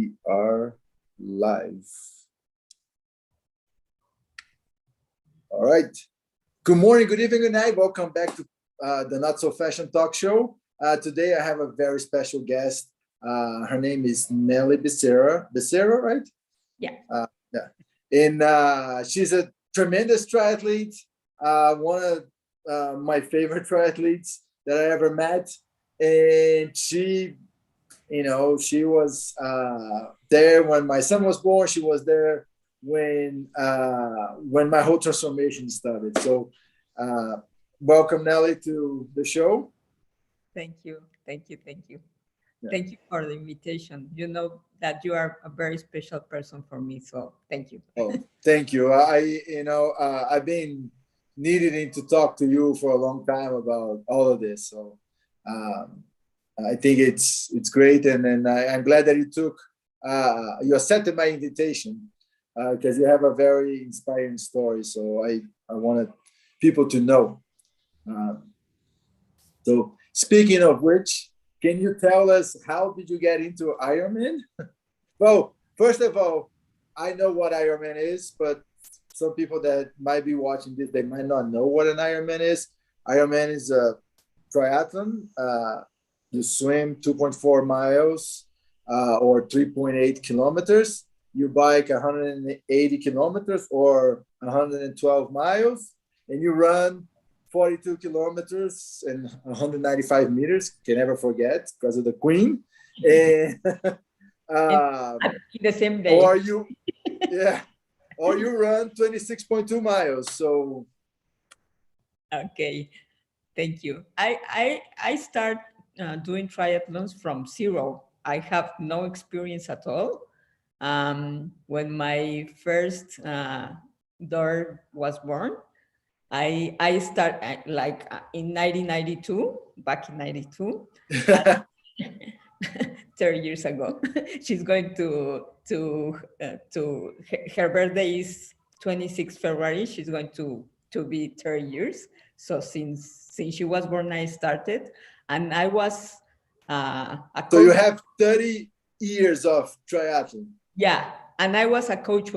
We are live. All right. Good morning, good evening, good night. Welcome back to the Not So Fashion Talk Show. Today I have a very special guest. Her name is Nelly Becerra. Becerro, right? Yeah. Yeah. And she's a tremendous triathlete. One of my favorite triathletes that I ever met. And she was there when my son was born. She was there when my whole transformation started. So welcome, Nelly, to the show. Thank you. Yeah. Thank you for the invitation. You know that you are a very special person for me, so thank you. Oh, thank you. I've been needing to talk to you for a long time about all of this. So I think it's great, and I'm glad that you accepted my invitation because you have a very inspiring story. So I wanted people to know. So speaking of which, can you tell us how did you get into Ironman? Well, first of all, I know what Ironman is, but some people that might be watching this, they might not know what an Ironman is. Ironman is a triathlon. You swim 2.4 miles or 3.8 kilometers. You bike 180 kilometers or 112 miles, and you run 42 kilometers and 195 meters. Can never forget because of the Queen. And, in the same day. Or you run 26.2 miles. So okay, thank you. I start doing triathlons from zero. I have no experience at all. When my first daughter was born, I start in 1992, back in 92, 30 years ago. She's going to her birthday is 26 February. She's going to be 30 years. So since she was born, I started, and I was a coach. So you have 30 years of triathlon. Yeah, and I was a coach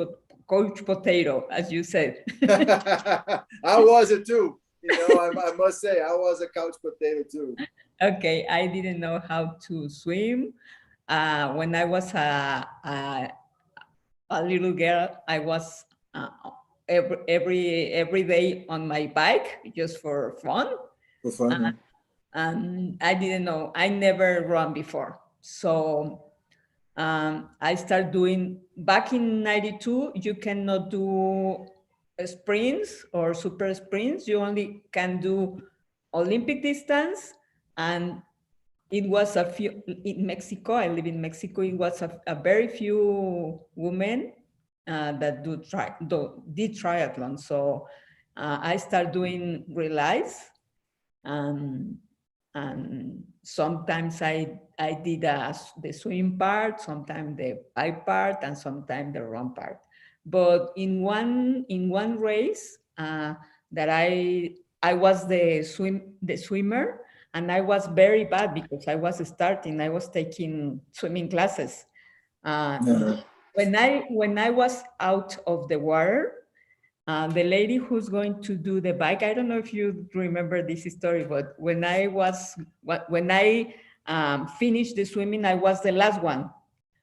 potato, as you said. I was it too. I must say I was a couch potato too. Okay, I didn't know how to swim. When I was a little girl, I was every day on my bike just for fun. For fun. And I didn't know. I never run before, so I started doing. Back in 92, you cannot do sprints or super sprints. You only can do Olympic distance, and it was a few in Mexico. I live in Mexico. It was a very few women that did triathlon. So I started doing relays, and sometimes I did the swim part, sometimes the bike part, and sometimes the run part. But in one race that I was the swimmer, and I was very bad because I was starting. I was taking swimming classes. When I was out of the water, the lady who's going to do the bike, I don't know if you remember this story, but when I finished the swimming, I was the last one.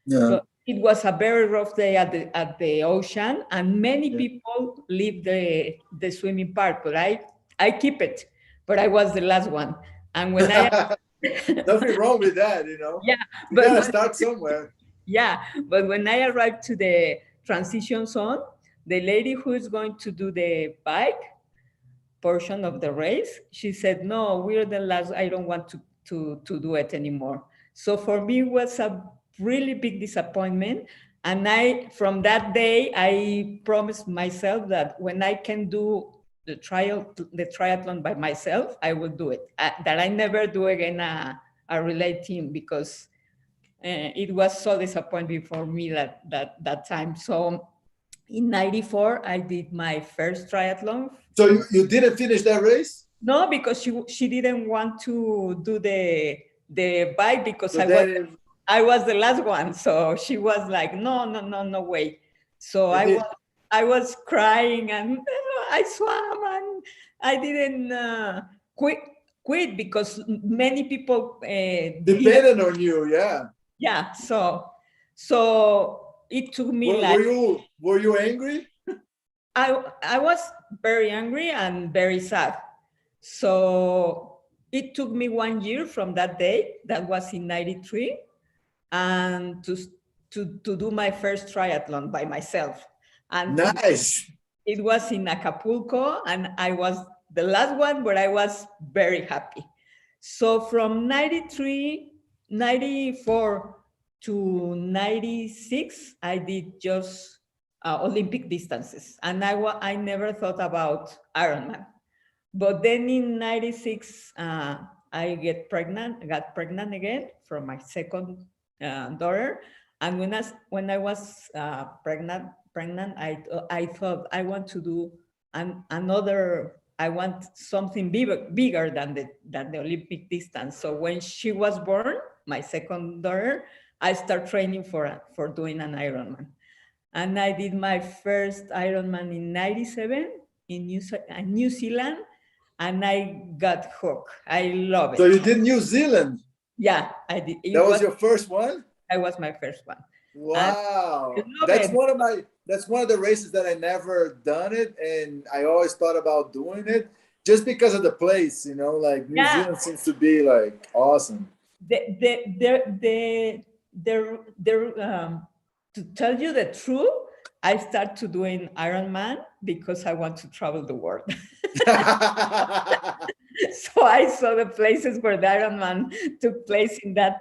Yeah. So it was a very rough day at the ocean, and many people leave the swimming part, but I keep it. But I was the last one, and when nothing wrong with that, Yeah, you gotta start somewhere. Yeah, but when I arrived to the transition zone, the lady who is going to do the bike portion of the race, she said, "No, we're the last. I don't want to do it anymore." So for me, it was a really big disappointment. And from that day, I promised myself that when I can do the triathlon by myself, I will do it. That I never do again a relay team, because it was so disappointing for me that time. So in 94, I did my first triathlon. So you didn't finish that race? No, because she didn't want to do the bike, because So I was the last one. So she was like, no, no, no, no way. So I was crying and I swam and I didn't quit because many people didn't. Dependent on you, yeah. Yeah. So it took me like, were you angry? I was very angry and very sad. So it took me 1 year from that day, that was in 93, and to do my first triathlon by myself. And Nice. it was in Acapulco, and I was the last one, but I was very happy. So from 93, 94 to 96, I did just Olympic distances. And I never thought about Ironman. But then in 96, I got pregnant again from my second daughter. And when I was pregnant, I thought I want to do another. I want something bigger than the Olympic distance. So when she was born, my second daughter, I started training for doing an Ironman, and I did my first Ironman in '97 in New Zealand, and I got hooked. I love it. So you did New Zealand? Yeah, I did. That was your first one? That was my first one. Wow. That's one of the races that I never done it, and I always thought about doing it just because of the place, like New Zealand seems to be like awesome. To tell you the truth, I started doing Ironman because I want to travel the world. So I saw the places where the Ironman took place in that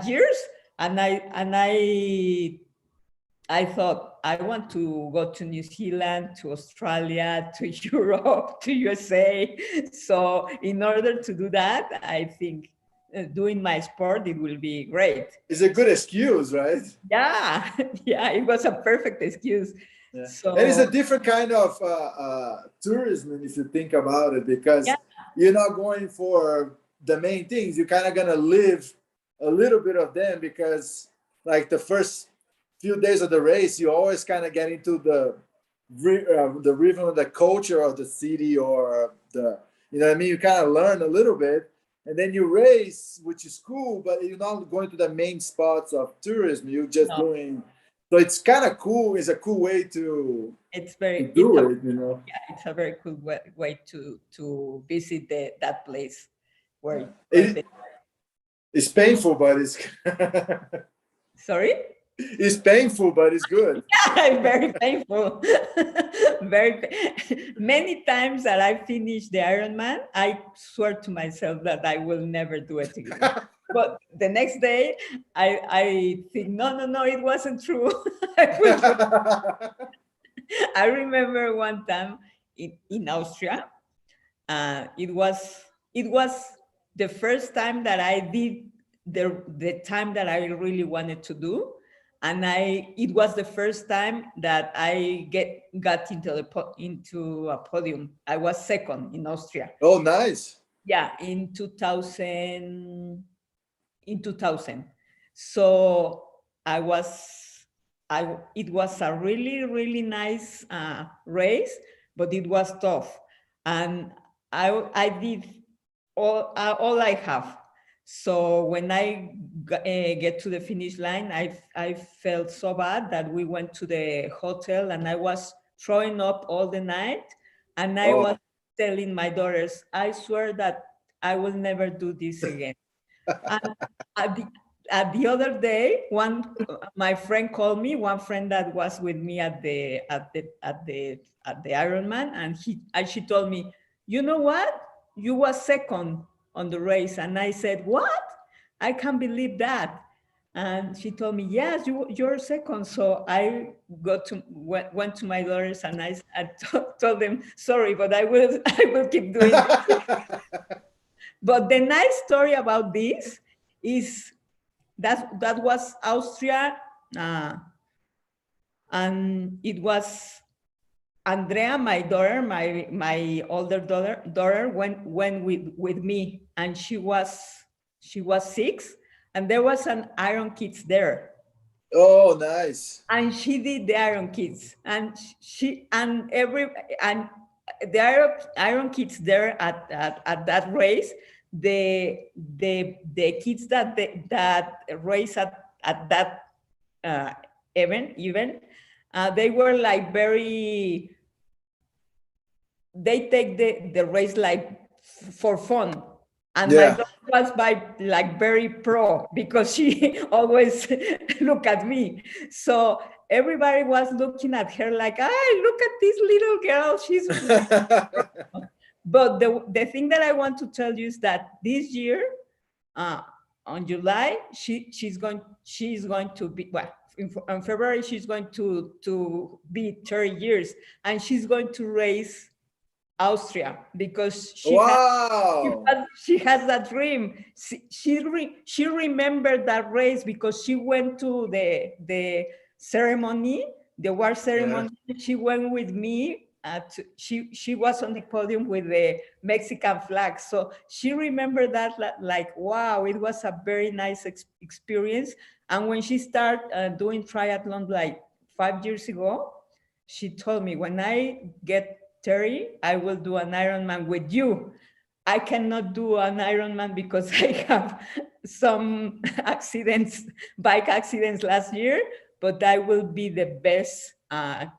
years, and I thought I want to go to New Zealand, to Australia, to Europe, to USA. So in order to do that, I think doing my sport, it will be great. It's a good excuse, right? Yeah, yeah, it was a perfect excuse. Yeah. So, and it's a different kind of tourism if you think about it, because you're not going for the main things. You're kind of going to live a little bit of them, because like the first few days of the race, you always kind of get into the rhythm of the culture of the city, or you kind of learn a little bit, and then you race, which is cool, but you're not going to the main spots of tourism. You're just doing. So it's kind of cool. It's a cool way to. It's very do it. Yeah, it's a very cool way to visit that place where. It's painful, but it's. Sorry. It's painful, but it's good. Yeah, very painful. Many times that I finish the Ironman, I swear to myself that I will never do it again. But the next day, I think, no, it wasn't true. I remember one time in Austria, it was the first time that I did the time that I really wanted to do. And it was the first time that I got into a podium. I was second in Austria. Oh, nice. Yeah, in 2000. So it was a really, really nice race, but it was tough. And I did all I have. So when I get to the finish line, I felt so bad that we went to the hotel, and I was throwing up all the night. And I was telling my daughters, I swear that I will never do this again. And at the other day, my friend called me, one friend that was with me at the Ironman, and she told me, you know what? You were second on the race. And I said, what? I can't believe that. And she told me, yes, you're second. So I went to my daughters, and I told them, sorry, but I will keep doing this. But the nice story about this is that was Austria, and it was Andrea, my daughter, my older daughter went with me, and she was she was 6, and there was an Iron Kids there, Oh, nice. and she did the Iron Kids, and she and the Iron Kids there at that race, the kids that race at that uh, event, they were like very, they take the race like for fun. And my Yeah. daughter was by like very pro, because she always look at me. So everybody was looking at her like, "Hey, look at this little girl. She's..." But the thing that I want to tell you is that this year, uh, on July, she's going to be, well, in February she's going to be 30 years, and she's going to race Austria, because Wow. she has that dream. She remembered that race because she went to the ceremony, the war Yeah. ceremony. She went with me. She was on the podium with the Mexican flag, so she remembered that like, wow, it was a very nice experience. And when she started doing triathlon like 5 years ago, she told me, when I get 30, I will do an Ironman with you. I cannot do an Ironman because I have some accidents, bike accidents last year, but I will be the best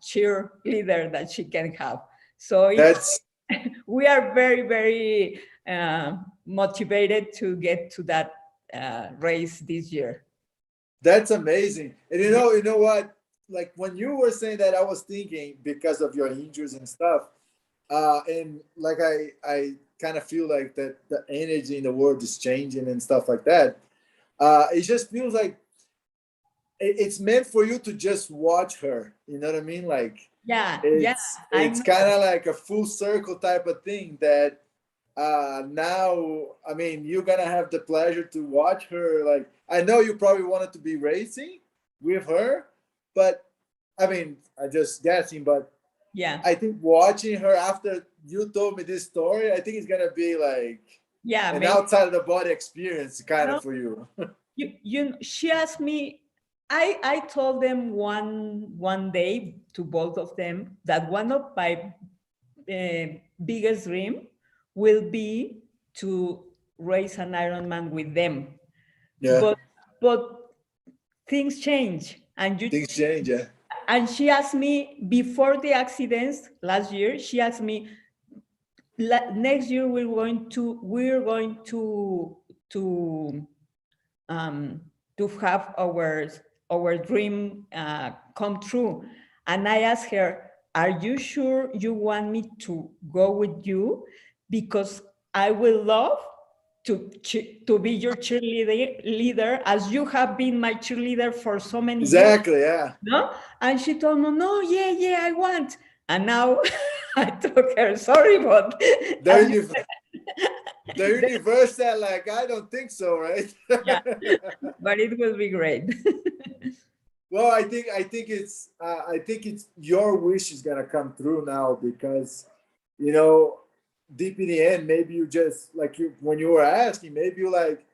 cheerleader that she can have. So That's we are very, very motivated to get to that race this year. that's amazing. And Yeah. you know what? Like when you were saying that, I was thinking because of your injuries and stuff. And like I kind of feel like that the energy in the world is changing and stuff like that. It just feels like it's meant for you to just watch her. You know what I mean? Like Yeah, yeah, I it's kind of like a full circle type of thing that now, I mean, you're gonna have the pleasure to watch her. Like I know you probably wanted to be racing with her, but I mean, I just guessing, but yeah, I think watching her after you told me this story, I think it's gonna be like yeah. an Maybe. outside of the body experience kind No, of for you. she asked me. I told them one day to both of them that one of my biggest dream will be to race an Ironman with them. Yeah, But things change, things change. Yeah, and she asked me before the accidents last year. She asked me, next year we're going to to have our dream come true. And I asked her, "Are you sure you want me to go with you? Because I will love to be your cheerleader, as you have been my cheerleader for so many years." exactly. Yeah, No? And she told me, "No, yeah, yeah, I want." And now I told her, "Sorry, but the, as you uni- the said, universe said like, I don't think so, right? yeah, but it will be great." Well, I think it's your wish is gonna come through now because you know deep in the end maybe you just like you when you were asking maybe you like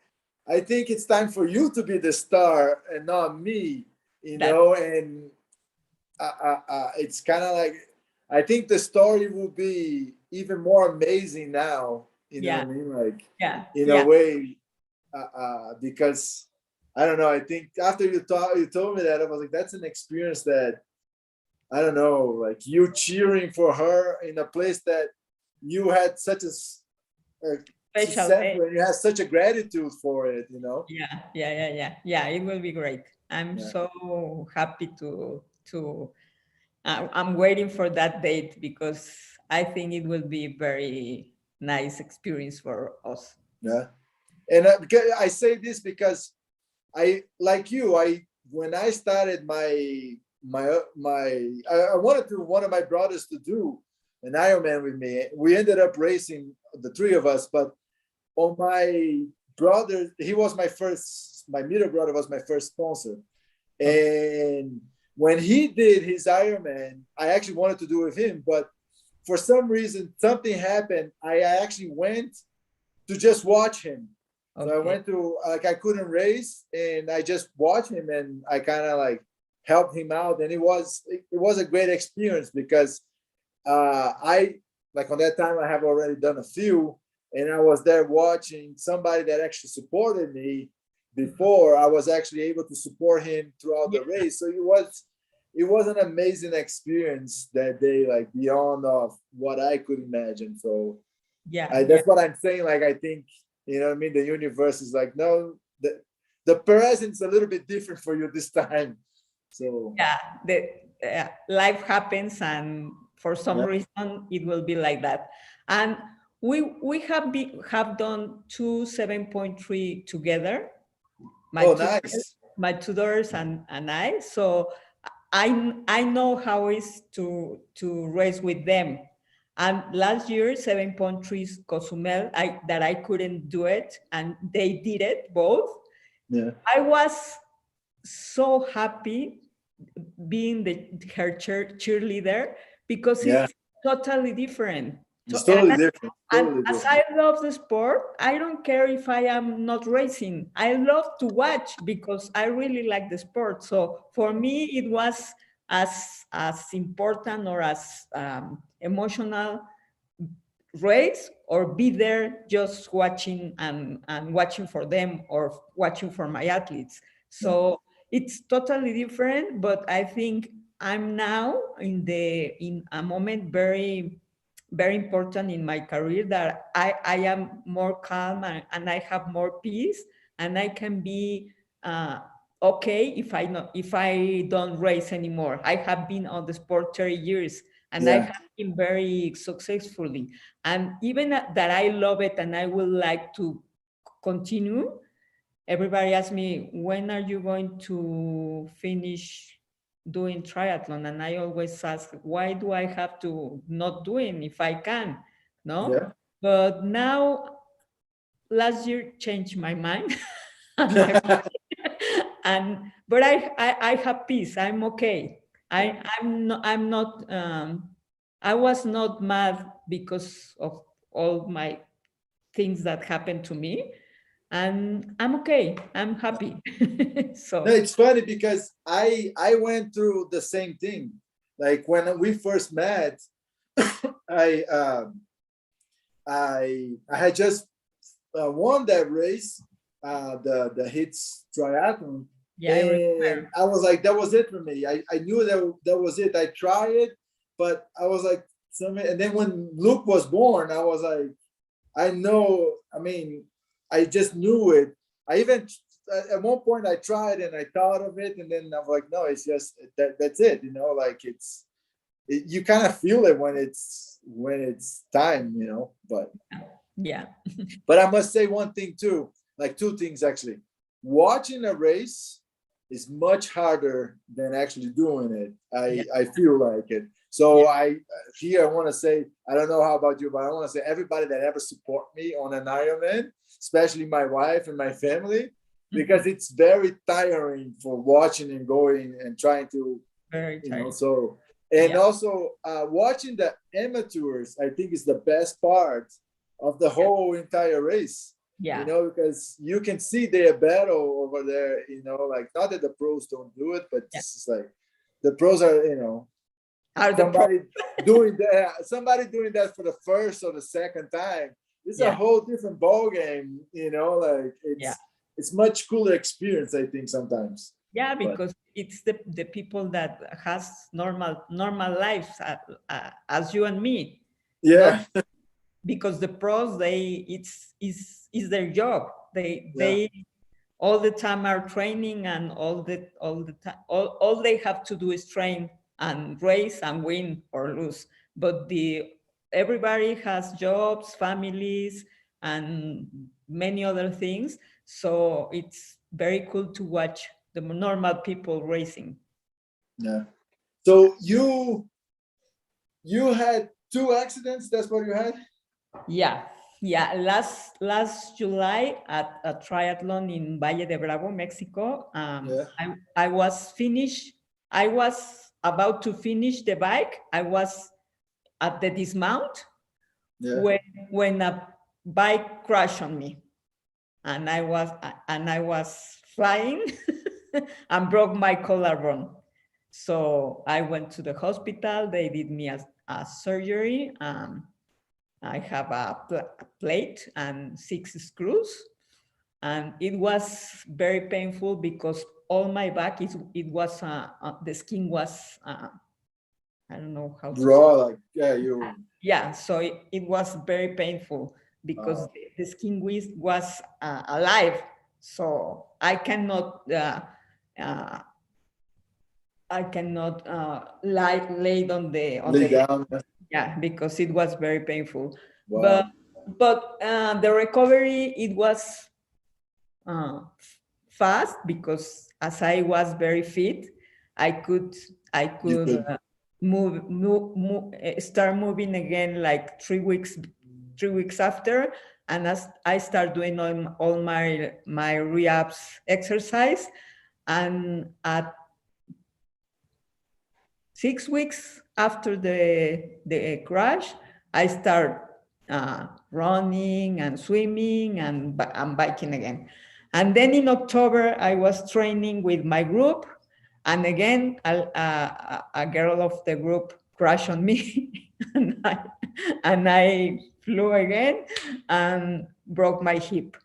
I think it's time for you to be the star and not me, you That, know, and it's kind of like I think the story will be even more amazing now. You know what yeah, I mean? Like yeah, in a yeah, way, because I don't know. I think after you told me that I was like, that's an experience that I don't know. Like you cheering for her in a place that you had such a special success day. and you had such a gratitude for it. You know? Yeah, yeah, yeah, yeah, yeah. It will be great. I'm Yeah. so happy to. I'm waiting for that date, because I think it will be very nice experience for us. Yeah. And because I say this because I like you. I when I started I wanted to one of my brothers to do an Ironman with me. We ended up racing the three of us, but on my brother, he was my middle brother was my first sponsor, Okay. and when he did his Ironman, I actually wanted to do it with him, but for some reason something happened. I actually went to just watch him So I Okay. went to, like, I couldn't race, and I just watched him, and I kind of like helped him out, and it was a great experience because I, like, on that time I have already done a few, and I was there watching somebody that actually supported me before. I was actually able to support him throughout Yeah. the race. So it was an amazing experience that day, like beyond of what I could imagine. So Yeah. Yeah. that's what I'm saying. Like, I think, what I mean, the universe is like, no, the present's a little bit different for you this time. So Yeah. The life happens, and for some yeah. reason it will be like that. And we have done 2 7.3 together. My Oh, two nice. my two daughters and I. So I know how it is to race with them. And last year, 7.3 Cozumel, that I couldn't do it, and they did it both. Yeah. I was so happy being her cheerleader, because Yeah. it's totally different. It's totally different. And Totally as different. I love the sport, I don't care if I am not racing. I love to watch because I really like the sport. So for me, it was as important or as emotional race, or be there just watching and watching for them, or watching for my athletes. Yeah. So it's totally different, but I think I'm now in a moment very very important in my career, that I am more calm, and I have more peace, and I can be okay if I don't race anymore. I have been on the sport 30 years, and I Yeah. have been very successfully. And even that I love it and I would like to continue, everybody asks me, when are you going to finish doing triathlon? And I always ask, why do I have to not doing if I can? No? Yeah. But now, last year changed my mind. And my but I have peace. I'm okay. I was not mad because of all my things that happened to me, and I'm okay. I'm happy. No, So it's funny because I went through the same thing. Like, when we first met, I I had just won that race, the hits triathlon, yeah, I and remember. I was like, that was it for me. I knew that was it. I tried it, but I was like, and then when Luke was born, I was like, I know. I mean, I just knew it. I even, at one point, I tried and I thought of it, and then I'm like, no, it's just that. That's it. Like, you kind of feel it when it's time. But Yeah, I must say one thing too, like two things actually. Watching a race is much harder than actually doing it. yeah, I feel like it. yeah, So I want to say, I don't know how about you, but I want to say everybody that ever support me on an Ironman, especially my wife and my family, because mhm. it's very tiring for watching and going and trying to, Very tired. so, and Yeah, also watching the amateurs, I think, is the best part of the yeah, whole entire race, yeah. because you can see their battle over there, like, not that the pros don't do it, but Yeah. it's just like the pros are, Are the pro? somebody doing that for the first or the second time. It's a Yeah, whole different ball game, like yeah, it's much cooler experience, I think, sometimes. yeah. But Because it's the people that has normal lives, as you and me. Not yeah, because the pros, they is their job. They yeah, they all the time are training, and all the time all they have to do is train and race and win or lose. But the everybody has jobs, families, and many other things. So it's very cool to watch the normal people racing. yeah. So you had two accidents. That's what you had. Yeah, yeah. Last July at a triathlon in Valle de Bravo, Mexico. Yeah, I was finished. I was about to finish the bike. I was at the dismount yeah. when when a bike crashed on me, and I was flying and broke my collarbone. So I went to the hospital. They did me a surgery. I have a plate and 6 screws, and it was very painful because all my back the skin was I don't know how to Raw, say. like, yeah, you. Yeah, so it was very painful because the skin was alive. So uh, I cannot lay on Lay the bed. down. Yeah, because it was very painful. Wow. But the recovery, it was fast because as I was very fit, I could You could. start moving again like 3 weeks after, and as I start doing all my rehabs exercise, and at 6 weeks after the crash, I start running and swimming and biking again. And then in October, I was training with my group. And again, a girl of the group crashed on me. and I flew again and broke my hip.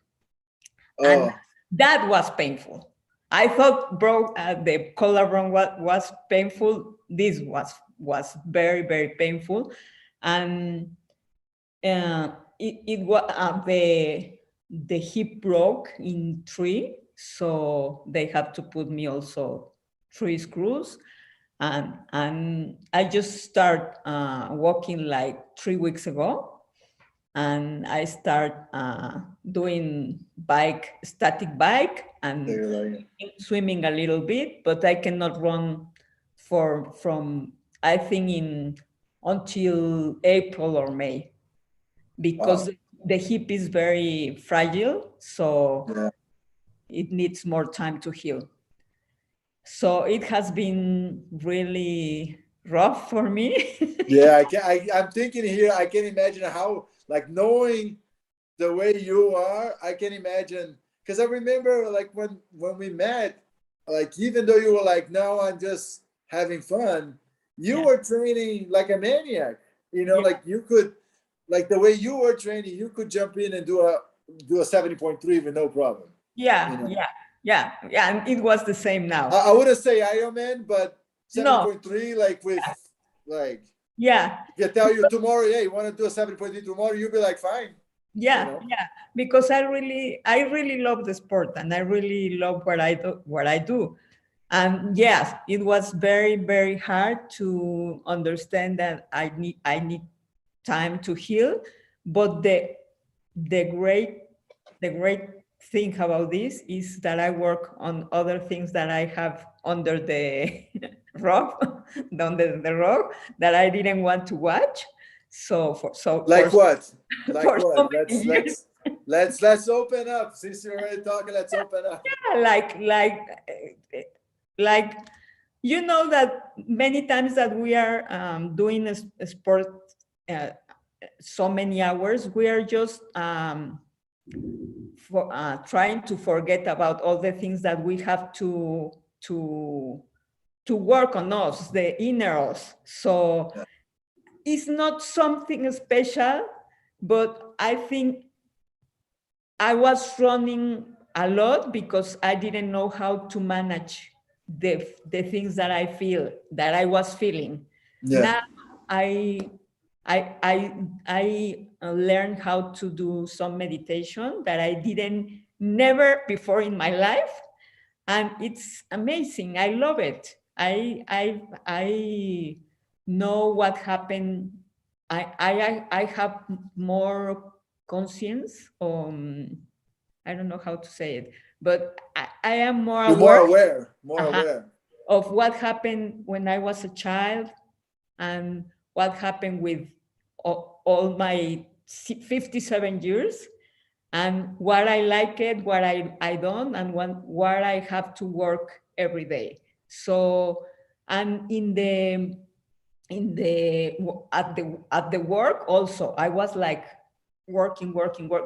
And Oh, that was painful. I thought broke the collarbone was painful. This was very, very painful. And it was the hip broke in three, so they have to put me also 3 screws. And I just start walking like 3 weeks ago, and I start doing static bike, and like, swimming a little bit, but I cannot run from I think until April or May, because wow. the hip is very fragile, so Yeah. it needs more time to heal. So it has been really rough for me. Yeah, I'm thinking here. I can imagine how, like, knowing the way you are. I can imagine, because I remember, like, when we met, like, even though you were like, "No, I'm just having fun," you Yeah, were training like a maniac. yeah, Like you could, like the way you were training, you could jump in and do a 70.3 with no problem. You yeah, know, yeah, yeah, yeah. And it was the same now. I wouldn't say Ironman, but No, 70.3, like with like. yeah, If I tell you tomorrow, yeah, you want to do a 7.3 tomorrow, you'll be like, fine, you yeah, know? yeah. Because I really love the sport, and I really love what I do. And yes, it was very, very hard to understand that I need time to heal. But the great thing about this is that I work on other things that I have under the rock, under the rock, that I didn't want to watch. So Like what? Like for so what? many Let's years, let's let's open up. Since you're already talking, let's open up. like you know that many times that we are doing a sport uh, so many hours, we are just trying to forget about all the things that we have to to work on us, the inner us. So Yeah. it's not something special, but I think I was running a lot because I didn't know how to manage the things that I was feeling. Yeah. Now I I learned how to do some meditation that I didn't never before in my life, and it's amazing. I love it. I know what happened. I have more conscience. I don't know how to say it, but I am more You're aware, more aware, more uh-huh, aware. of what happened when I was a child, and what happened with all my 57 years, and what I like it, what I don't, and what I have to work every day. So, and in the at the work also, I was like work,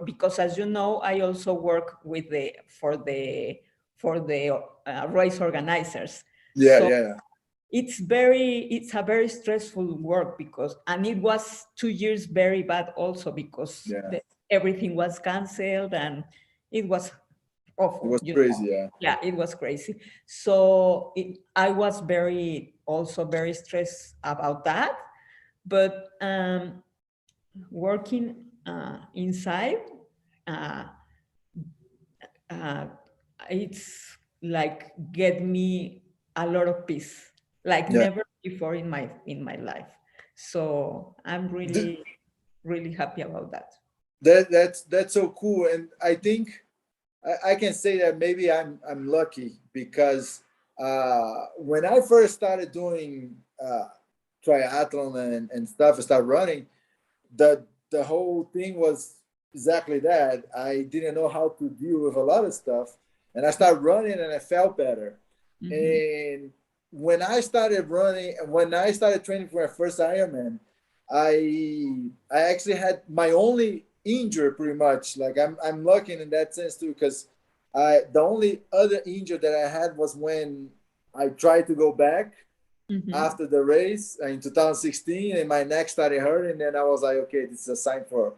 because as you know, I also work with for the race organizers. Yeah, So yeah, it's a very stressful work, because, and it was 2 years very bad also, because yeah. everything was canceled, and it was It awful, was crazy. Yeah, yeah, it was crazy. So I was also very stressed about that. But working inside, uh, uh, it's like get me a lot of peace, like yeah. never before in my life. So I'm Th- really happy about that. that's so cool, and I think I can say that maybe I'm lucky because when I first started doing triathlon and stuff, I started running. The whole thing was exactly that. I didn't know how to deal with a lot of stuff, and I started running, and I felt better. Hmm. And when I started running, when I started training for my first Ironman, I actually had my only injury pretty much. Like I'm lucky in that sense too, because I the only other injury that I had was when I tried to go back Hmm. after the race in 2016, and my neck started hurting. And then I was like, okay, this is a sign for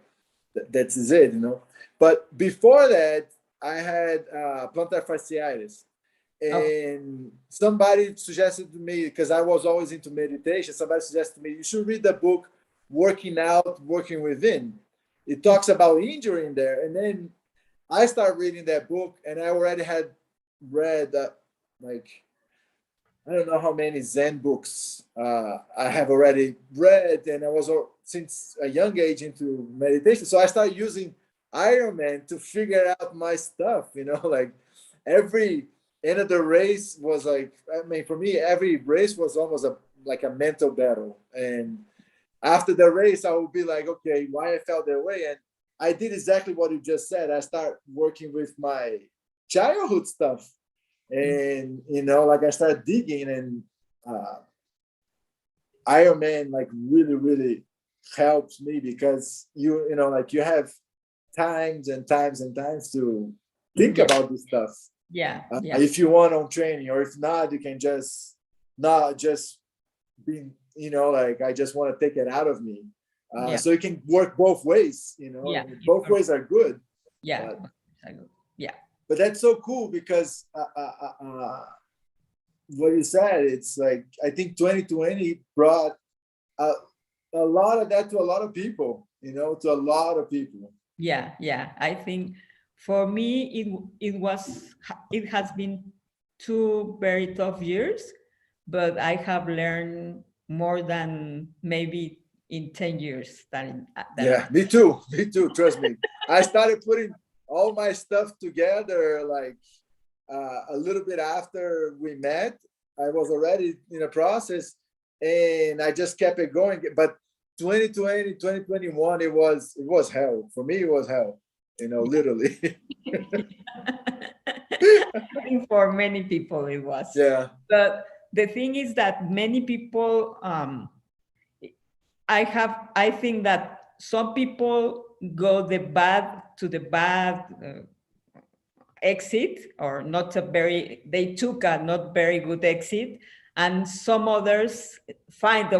that's it, you know. But before that, I had plantar fasciitis, Oh. and somebody suggested to me, because I was always into meditation, somebody suggested to me, you should read the book Working Out, Working Within. It talks about injury in there. And then I started reading that book, and I already had read like I don't know how many Zen books I have already read, and I was since a young age into meditation. So I started using Ironman to figure out my stuff. You know, like every end of the race was like, I mean, for me, every race was almost like a mental battle. And after the race, I would be like, okay, why I felt that way, and I did exactly what you just said. I start working with my childhood stuff, and like I started digging, and uh, Iron Man like really helps me because like you have times and times and times to think Yeah, about this stuff. yeah. If you want on training, or if not, you can just not just be like I just want to take it out of me. Yeah, So it can work both ways. yeah, Both ways are good, yeah, but yeah, that's so cool because what you said, it's like I think 2020 brought a, a lot of that to a lot of people, to a lot of people. yeah. I think for me, it has been 2 very tough years, but I have learned more than maybe in 10 years Yeah, than me too. Me too. Trust me. I started putting all my stuff together like a little bit after we met. I was already in a process, and I just kept it going. But 2020, 2021, it was hell. For me, it was hell, literally. I think for many people it was. Yeah. But the thing is that many people, I think that some people go the bad exit, or not a very, they took a not very good exit, and some others find a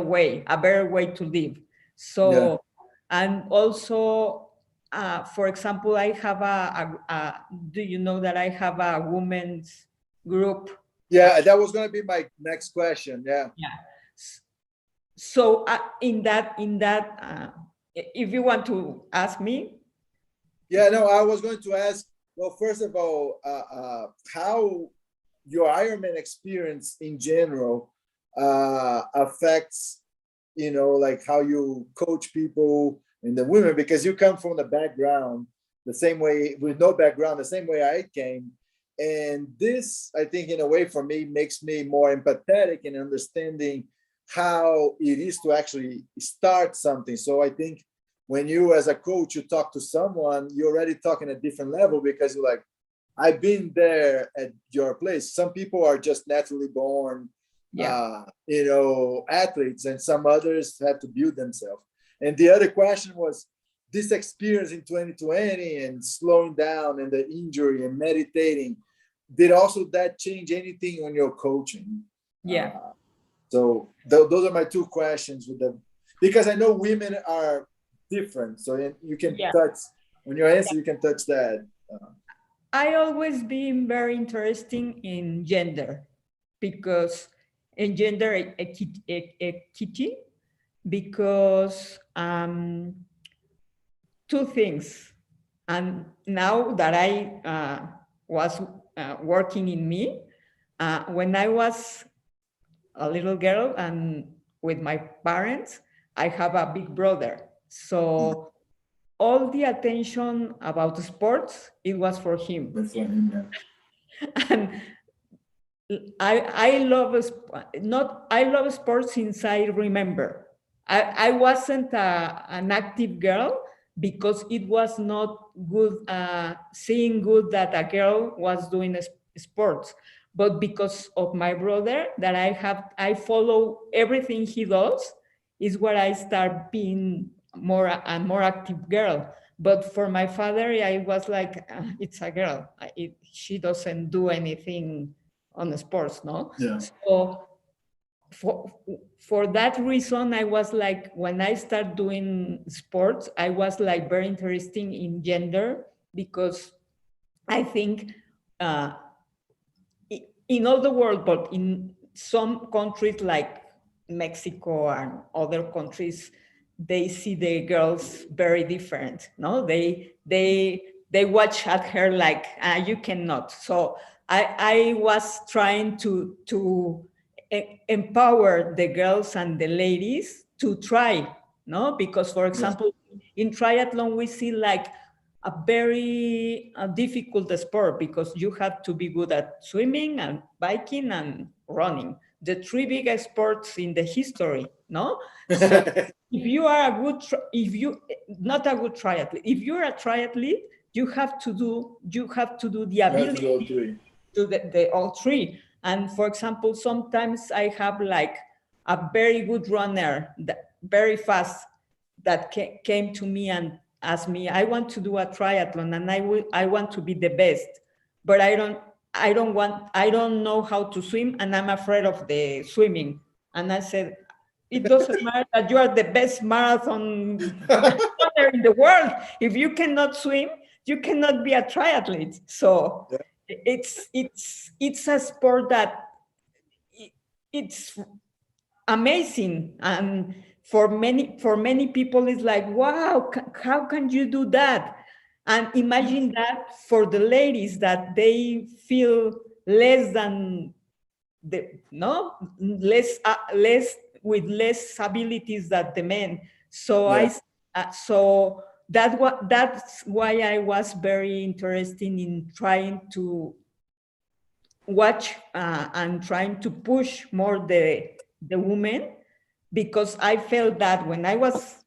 better way to live. Yeah. So, and also, for example, I have do you know that I have a women's group? uh, Yeah, that was going to be my next question. Yeah. yeah. So in that if you want to ask me. Yeah, no, I was going to ask, well, first of all, how your Ironman experience in general affects, like how you coach people and the women, because you come from the background the same way, with no background, the same way I came. And this, I think, in a way, for me, makes me more empathetic in understanding how it is to actually start something. So I think when you, as a coach, you talk to someone, you're already talking a different level, because you're like, I've been there at your place. Some people are just naturally born, Yeah. athletes, and some others have to build themselves. And the other question was, this experience in 2020 and slowing down and the injury and meditating, did also that change anything on your coaching? Yeah. So those are my two questions with them, because I know women are different. So you can touch on your answer, you can touch that. I always been very interesting in gender, because in gender equity, because two things. And now that I was working in me, when I was a little girl and with my parents, I have a big brother. So all the attention about sports, it was for him. And I love sports since I remember. I wasn't an active girl because it was not good, seeing good that a girl was doing sports, but because of my brother, that I follow everything he does, is where I start being a more active girl. But for my father, I was like, it's a girl. She doesn't do anything on the sports, no? Yeah. So for that reason, I was like, when I start doing sports, I was like very interested in gender, because I think in all the world, but in some countries like Mexico and other countries, they see the girls very different. No, they watch at her like, you cannot. So I was trying to empower the girls and the ladies to try. No, because for example, in triathlon we see like a very difficult sport, because you have to be good at swimming and biking and running, the three biggest sports in the history, no? So if you are a good, if you not a good triathlete, if you're a triathlete, you have to do the ability to the all three. And for example, sometimes I have like a very good runner, very fast, that came to me and asked me, I want to do a triathlon and I want to be the best, but I don't know how to swim and I'm afraid of the swimming. And I said, it doesn't matter that you are the best marathon runner in the world. If you cannot swim, you cannot be a triathlete. So it's a sport that it's amazing, and for many people it's like, wow, how can you do that? And imagine that for the ladies, that they feel less than the no less with less abilities than the men. So so that's why I was very interested in trying to watch and trying to push more the women, because I felt that when I was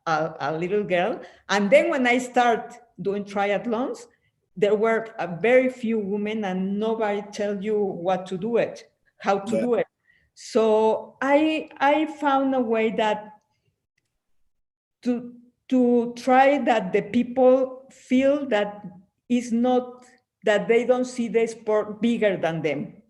a little girl, and then when I start doing triathlons, there were very few women and nobody tell you what to do it, how to do it. So I found a way that to try that the people feel that is not, that they don't see the sport bigger than them,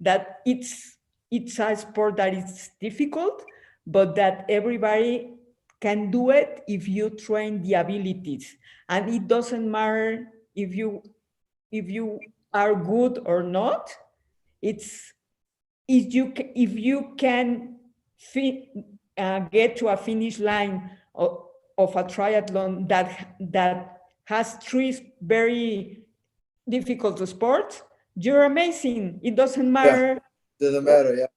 that it's a sport that is difficult, but that everybody can do it if you train the abilities. And it doesn't matter if you are good or not. It's if you can get to a finish line of a triathlon that has three very difficult sports, you're amazing. It doesn't matter. Doesn't matter.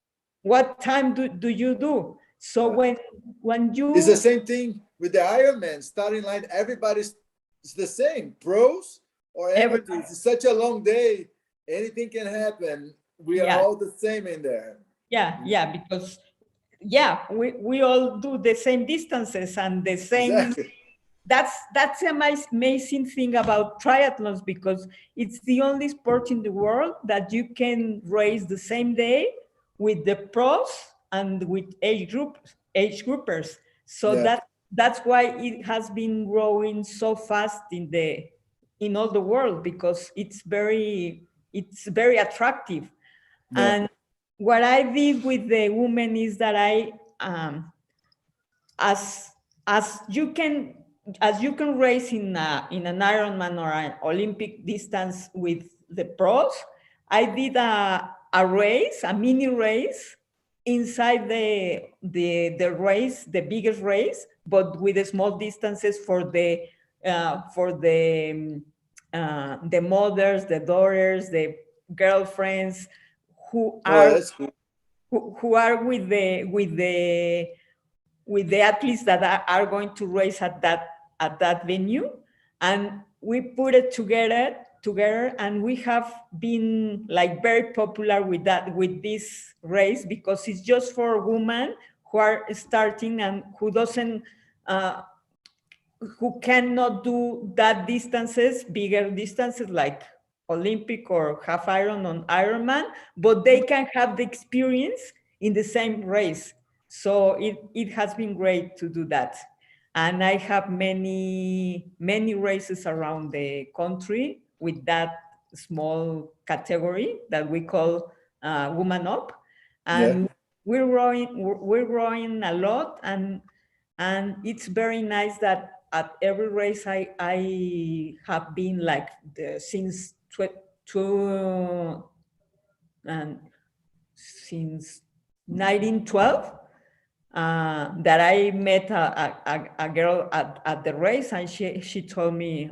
What time do you do? So when you, it's the same thing with the Ironman starting line. Everybody's the same, pros or amateurs. It's such a long day. Anything can happen. We are all the same in there. Because we all do the same distances and the same. Exactly. That's the amazing thing about triathlons, because it's the only sport in the world that you can race the same day with the pros and with age groupers. So that's why it has been growing so fast in all the world, because it's very attractive. Yeah. And what I did with the women is that I as as you can race in an Ironman or an Olympic distance with the pros, I did a race, a mini race inside the race, the biggest race, but with the small distances for the mothers, the daughters, the girlfriends who Oh, are that's cool. who are with the athletes that are going to race at that venue, and we put it together, and we have been like very popular with this race, because it's just for women who are starting and uh, who cannot do that bigger distances like Olympic or half Iron on Ironman, but they can have the experience in the same race. So it has been great to do that. And I have many races around the country with that small category that we call Woman Up. Yeah. And we're growing a lot, and it's very nice that at every race I have been like since and since 1912, that I met a girl at the race, and she told me,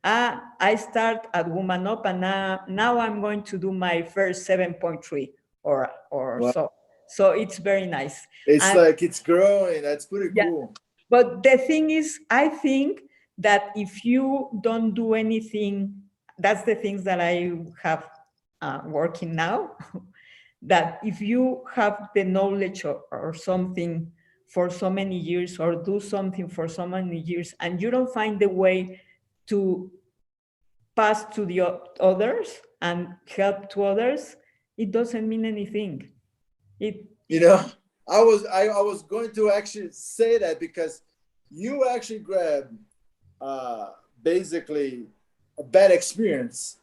I start at Woman Up, and now I'm going to do my first 7.3 or Wow. so it's very nice. It's And like it's growing. That's pretty yeah, cool. but the thing is, I think that if you don't do anything, that's the things that I have working now. That if you have the knowledge or something for so many years, or do something for so many years, and you don't find the way to pass to the others and help to others, it doesn't mean anything. It You know, I was going to actually say that because you actually grabbed uh, basically a bad experience,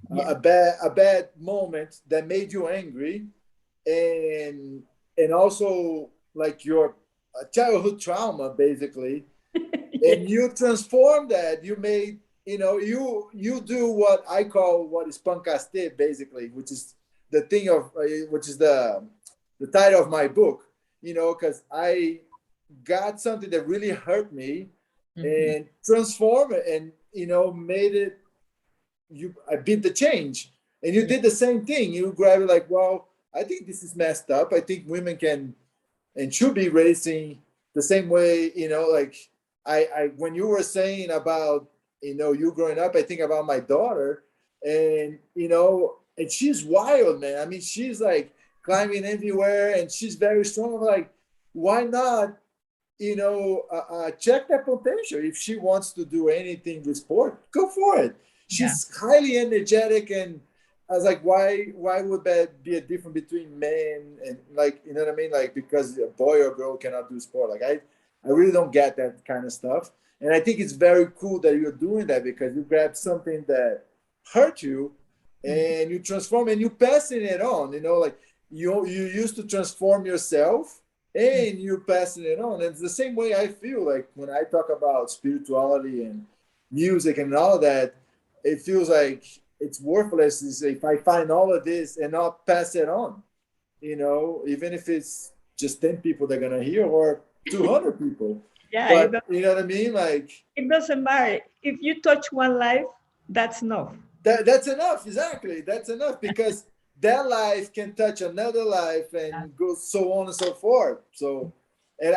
Yeah. a bad moment that made you angry, and also like your childhood trauma basically, Yeah. and you transform that. You made, you do what I call, what is pancaste basically, which is the thing of which is the title of my book, because I got something that really hurt me Mhm. and transform it, and made it. I beat the change, and you Yeah. did the same thing. You grab it like, well, I think this is messed up. I think women can and should be racing the same way. Like I when you were saying about you growing up, I think about my daughter, and and she's wild, man. I mean, she's like climbing everywhere, and she's very strong. I'm like, why not? Check that potential. If she wants to do anything with sport, go for it. Yeah. She's highly energetic, and I was like, why would that be a difference between men and, like, you know what I mean? Like, because a boy or girl cannot do sport. Like, I really don't get that kind of stuff. And I think it's very cool that you're doing that, because you grab something that hurt you Mhm. and you transform, and you passing it on. Like you used to transform yourself, and you're passing it on. And it's the same way I feel like when I talk about spirituality and music and all that. It feels like it's worthless if I find all of this and not pass it on. Even if it's just 10 people that are gonna hear, or 200 people. Yeah, But you know what I mean? Like it doesn't matter. If you touch one life, that's enough. that's enough. Exactly, that's enough, because that life can touch another life Yeah. and go so on and so forth. So, and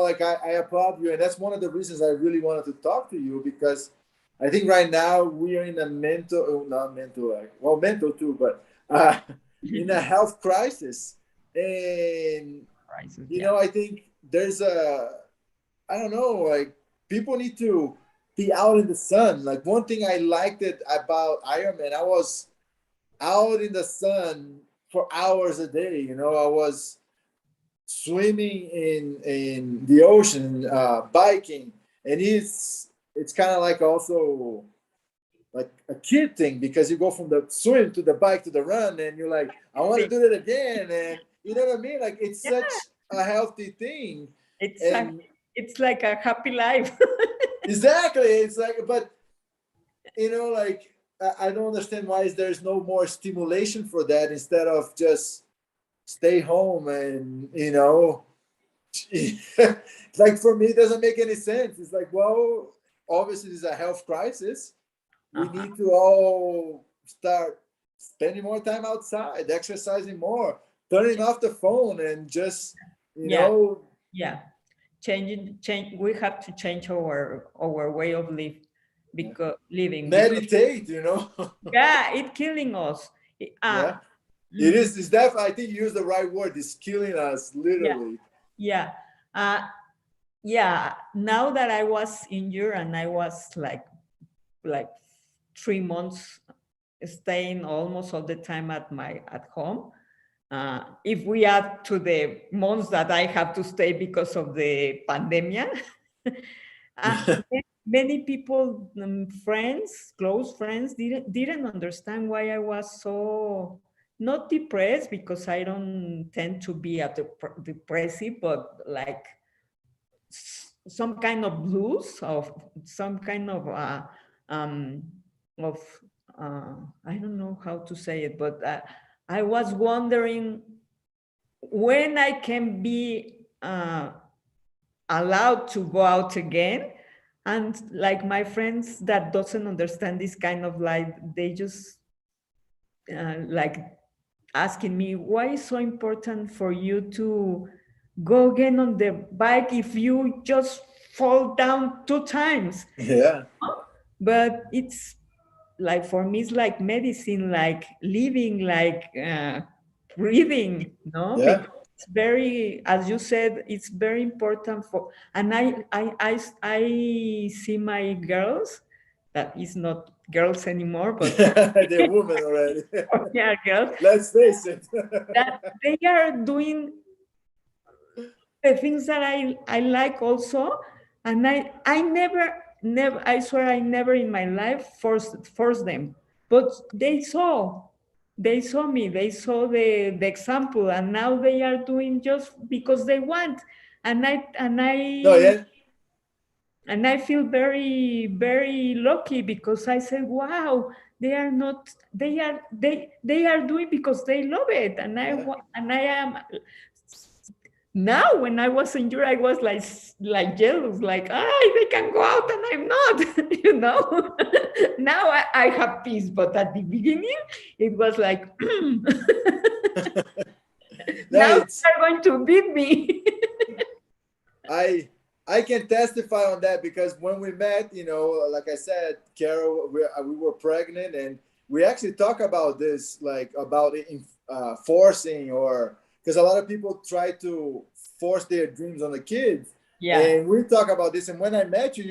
like I applaud you, and that's one of the reasons I really wanted to talk to you, because I think right now we are in a mental, not mental, like, well, mental too, but in a health crisis. And Crisis, yeah. I think there's I don't know, like, people need to be out in the sun. Like, one thing I liked it about Ironman, I was out in the sun for hours a day. I was swimming in the ocean, biking, and it's kind of like also like a kid thing, because you go from the swim to the bike to the run, and you're like, I want to do that again, and you know what I mean? Like, it's Yeah, such a healthy thing, it's a, and it's like a happy life. exactly, it's like, but like I don't understand why there's no more stimulation for that, instead of just stay home and like, for me, it doesn't make any sense. It's like, well, obviously there's a health crisis. We Uh-huh. need to all start spending more time outside, exercising more, turning off the phone, and just you Yeah, know yeah. Change. We have to change our way of living, because meditate. yeah, it's killing us. Yeah, it Mhm. is. It's definitely. I think you use the right word. It's killing us, Yeah, literally. yeah. Uh, yeah. Now that I was injured and I was like 3 months staying almost all the time at home. If we add to the months that I have to stay because of the pandemic, uh, many people, friends, close friends, didn't understand why I was so not depressed, because I don't tend to be at depressive, but like some kind of blues, of some kind um, of I don't know how to say it, but I was wondering when I can be allowed to go out again. And like my friends that doesn't understand this kind of life, they just like asking me, why is so important for you to go again on the bike if you just fall down 2 times? Yeah, But it's like, for me, it's like medicine, like living, like breathing, no? yeah. Because it's very, as you said, it's very important for, and I see my girls, that is not girls anymore, but They're women already. yeah, girls, Let's face it. that they are doing the things that I like also. And I never, I swear, I never in my life forced them, but they saw me, they saw the example, and now they are doing just because they want. And I and No, I yeah, and I feel very, very lucky, because I said, wow, they are not, they are doing because they love it. And yeah. I am now. When I was injured, I was like jealous, like, they can go out and I'm not, Now I have peace, but at the beginning, it was like, No, now it's they're going to beat me. I I can testify on that, because when we met, like I said, Carol, we were pregnant, and we actually talk about this, like about forcing, or because a lot of people try to force their dreams on the kids, Yeah, and we talk about this. And when I met you,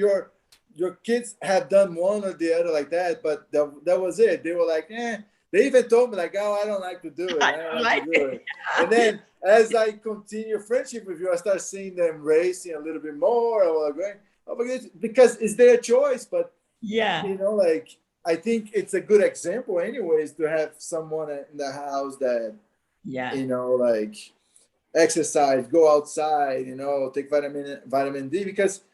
your kids have done one or the other like that, but that was it. They were like, eh. They even told me like, oh, I don't like to do it. I I don't don't like to like do it. it. And then as I continue friendship with you, I start seeing them racing a little bit more, or going, oh, because it's their choice. But Yeah, like, I think it's a good example, anyways, to have someone in the house that yeah, like exercise, go outside, take vitamin D, because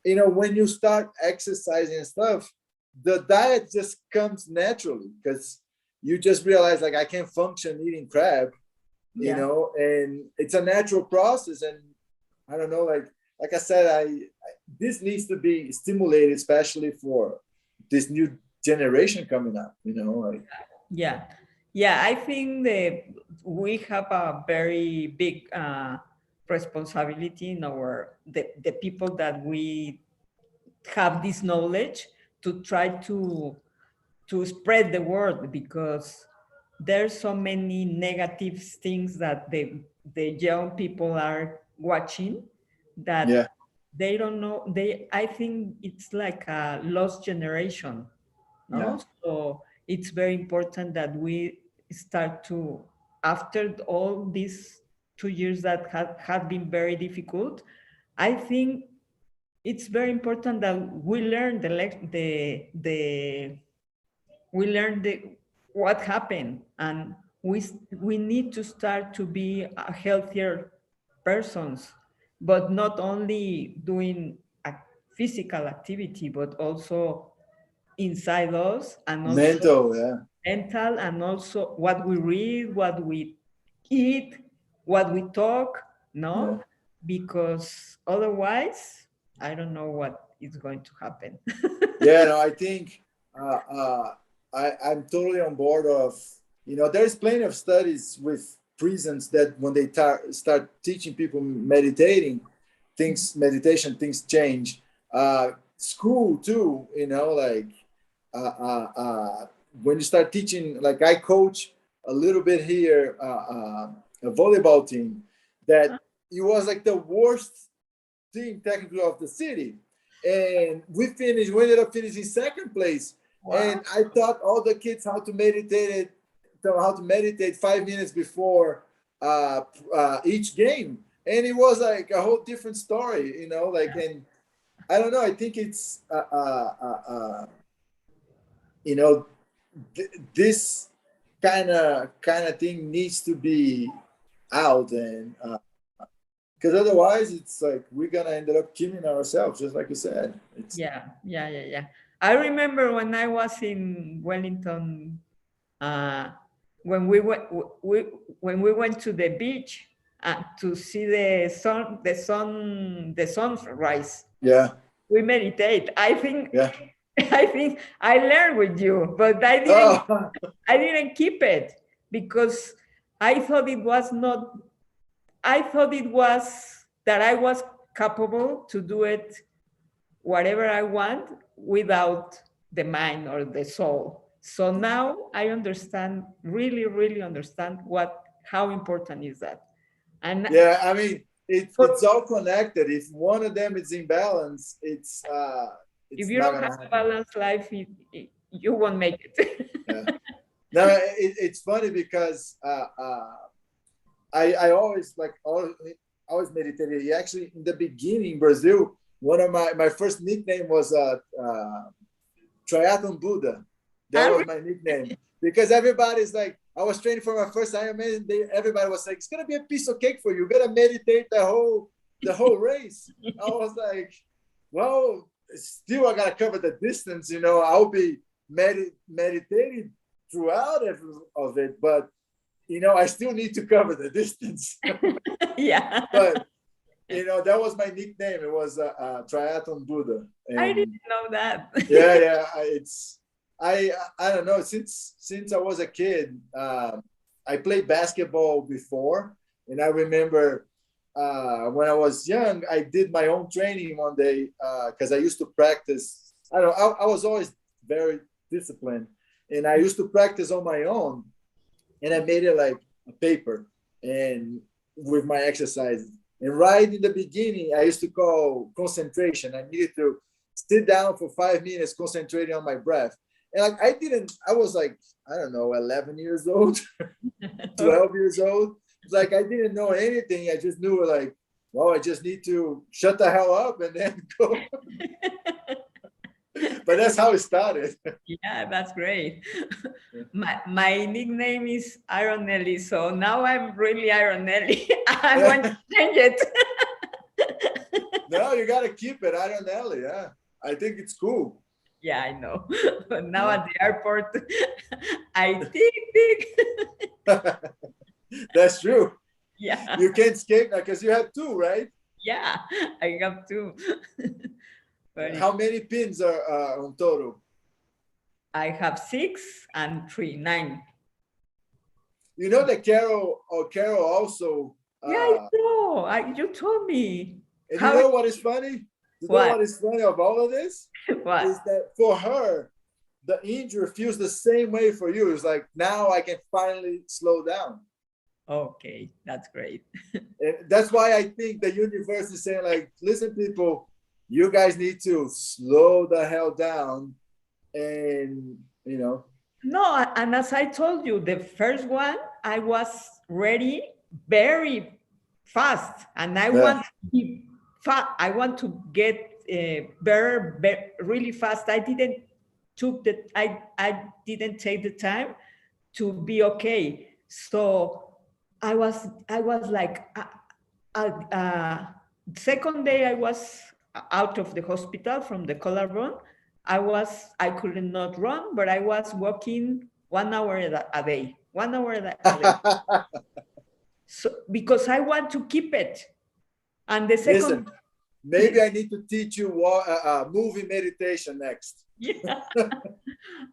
when you start exercising and stuff, the diet just comes naturally, because you just realize, like, I can't function eating crab, yeah. and it's a natural process. And I don't know, like I said, this needs to be stimulated, especially for this new generation coming up, like. Yeah, yeah. I think that we have a very big responsibility in the people that we have this knowledge, to try to spread the word, because there's so many negative things that the young people are watching, that Yeah, they don't know. I think it's like a lost generation, yeah, no? So it's very important that we start to, after all this 2 years that have been very difficult, I think it's very important that we learn we learn what happened, and we need to start to be a healthier persons, but not only doing a physical activity, but also inside us, and also Mental, yeah. mental, and also what we read, what we eat, what we talk, Yeah. no? Because otherwise, I don't know what is going to happen. Yeah, no, I think I'm totally on board of, there's plenty of studies with prisons that when they start teaching people meditation, things change. School too, like when you start teaching, like I coach a little bit here, a volleyball team that it was like the worst team technically of the city, and we ended up finishing second place. Wow. And I taught all the kids how to meditate 5 minutes before each game, and it was like a whole different story, like. And I don't know, I think it's this kind of thing needs to be out, and because otherwise it's like we're gonna end up killing ourselves, just like you said. Yeah. I remember when I was in Wellington, uh, when we went to the beach to see the sunrise. Yeah. We meditate. I think Yeah. I think I learned with you, but Oh. I didn't keep it because I thought it was not. I thought it was that I was capable to do it whatever I want without the mind or the soul. So now I understand, really understand how important is that. And yeah, I mean, but it's all connected. If one of them is in balance, it's if you not don't gonna have a happen. balanced life, you won't make it. Yeah. No, it's funny because I always always meditated. Actually, in the beginning, Brazil, one of my first nickname was Triathlon Buddha. That was my nickname because everybody's like, I was training for my first Ironman. Everybody was like, it's gonna be a piece of cake for you. You're gonna meditate the whole race. I was like, well, still I gotta cover the distance. I'll be meditating throughout of it, but I still need to cover the distance. Yeah. But that was my nickname. It was Triathlon Buddha. And I didn't know that. yeah. I don't know. Since I was a kid, I played basketball before, and I remember when I was young, I did my own training one day because I used to practice. I don't know. I was always very disciplined, and I used to practice on my own, and I made it like a paper and with my exercises. And right in the beginning, I used to call concentration. I needed to sit down for 5 minutes, concentrating on my breath. And like I was like, I don't know, 11 years old, 12 years old. Like I didn't know anything. I just knew like, well, I just need to shut the hell up and then go. But that's how it started. Yeah, that's great. My nickname is Iron Nelly, so now I'm really Iron Nelly. I want to change it. No, you got to keep it. Iron Nelly. Yeah, I think it's cool. Yeah, I know. But now at the airport, I think. That's true. Yeah. You can't skate now because you have two, right? Yeah, I have two. But how many pins are on total? I have 6 and 3, 9. You know that Carol also. Yeah, you told me. And you know what is funny? You know what is funny of all of this? What? Is that for her, the injury feels the same way for you. It's like, now I can finally slow down. Okay, that's great. And that's why I think the universe is saying, like, listen, people, you guys need to slow the hell down. And, No, and as I told you, the first one, I was ready very, fast, and I want to be I want to get better, really fast. I didn't take the time to be okay. So I was like, second day I was out of the hospital from the collarbone. I could not run, but I was walking 1 hour a day, 1 hour a day. So because I want to keep it. And the second. Listen, maybe I need to teach you movie meditation next. Yeah.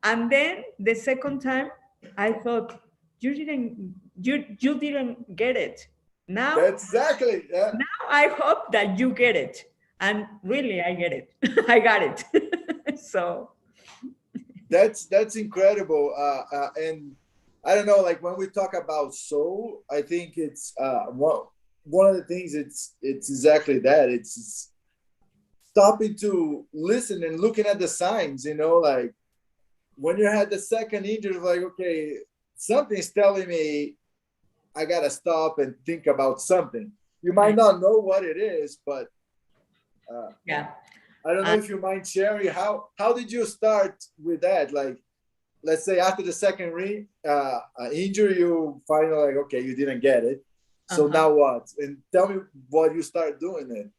And then the second time, I thought you didn't get it. Now, exactly. Yeah. Now I hope that you get it, and really, I get it. I got it. So that's incredible. And I don't know, like when we talk about soul, I think it's one of the things. It's exactly that. It's stopping to listen and looking at the signs. Like when you had the second injury, like, okay, something's telling me I gotta stop and think about something. You might not know what it is, but yeah, I don't know if you mind sharing how did you start with that? Like, let's say after the second injury, you finally like, okay, you didn't get it. So now what? And tell me what you start doing then.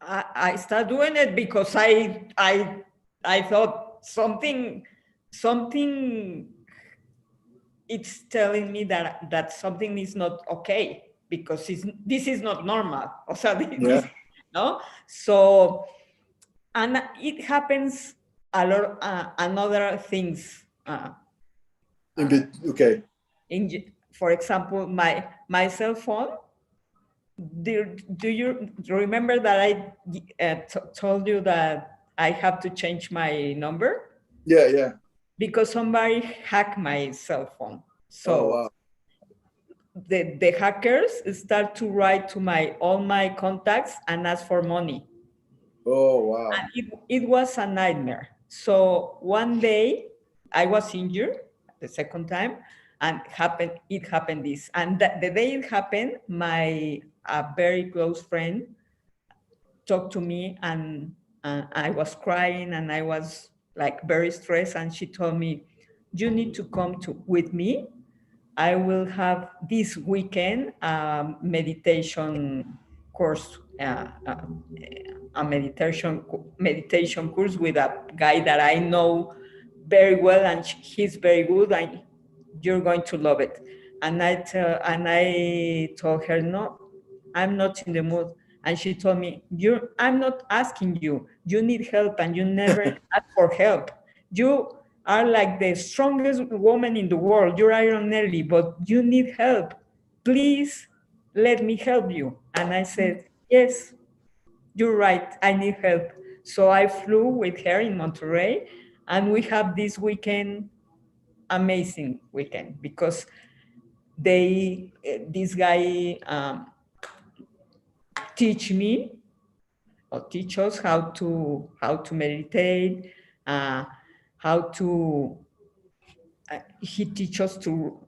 I started doing it because I thought something it's telling me that something is not okay, because this is not normal. No. So, and it happens a lot. Another things. Okay. For example, my cell phone. Do you remember that I told you that I have to change my number? Yeah. Because somebody hacked my cell phone. So the hackers start to write to all my contacts and ask for money. Oh, wow. And it was a nightmare. So one day I was injured the second time, and it happened this. And the day it happened, my very close friend talked to me, and I was crying, and I was like very stressed. And she told me, you need to come with me. I will have this weekend meditation course, a meditation course with a guy that I know very well, and he's very good, and you're going to love it. And I told her, no, I'm not in the mood. And she told me, I'm not asking you. You need help, and you never ask for help. You are like the strongest woman in the world. You're Iron Nelly, but you need help. Please let me help you. And I said, yes, you're right. I need help. So I flew with her in Monterrey, and we have this weekend, amazing weekend, because this guy teach us how to meditate, how to he teach us to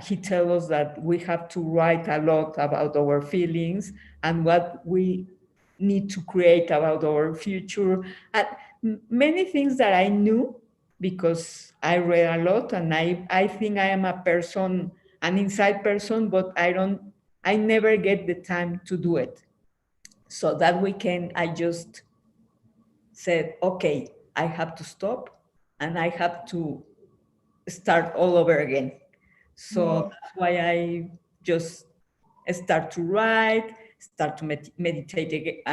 he tell us that we have to write a lot about our feelings and what we need to create about our future, and many things that I knew because I read a lot, and I think I am an inside person, but I never get the time to do it. So that weekend I just said, okay, I have to stop, and I have to start all over again. So that's why I just start to write, start to meditate,